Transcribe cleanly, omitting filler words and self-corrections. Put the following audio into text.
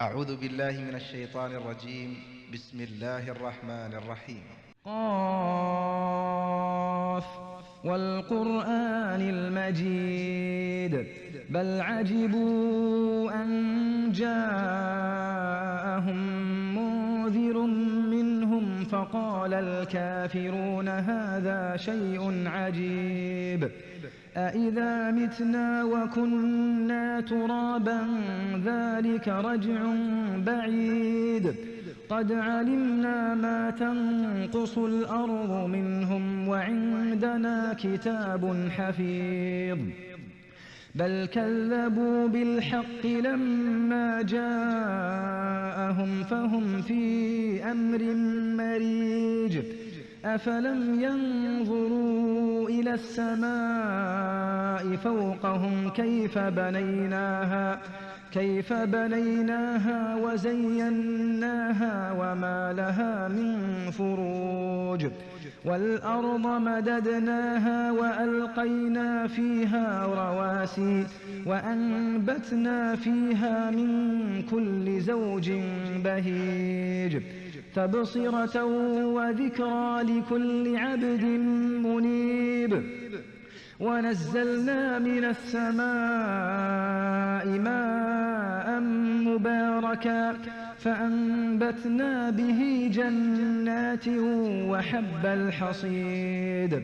أعوذ بالله من الشيطان الرجيم. بسم الله الرحمن الرحيم. قاف والقرآن المجيد بل عجبوا أن جاءهم منذر منهم فقال الكافرون هذا شيء عجيب أإذا متنا وكنا ترابا ذلك رجع بعيد قد علمنا ما تنقص الأرض منهم وعندنا كتاب حفيظ بل كذبوا بالحق لما جاءهم فهم في أمر مريج أفلم ينظروا إلى السماء فوقهم كيف بنيناها وزيناها وما لها من فروج والأرض مددناها وألقينا فيها رواسي وأنبتنا فيها من كل زوج بهيج تبصرة وذكرى لكل عبد منيب ونزلنا من السماء ماء مباركا فأنبتنا به جنات وحب الحصيد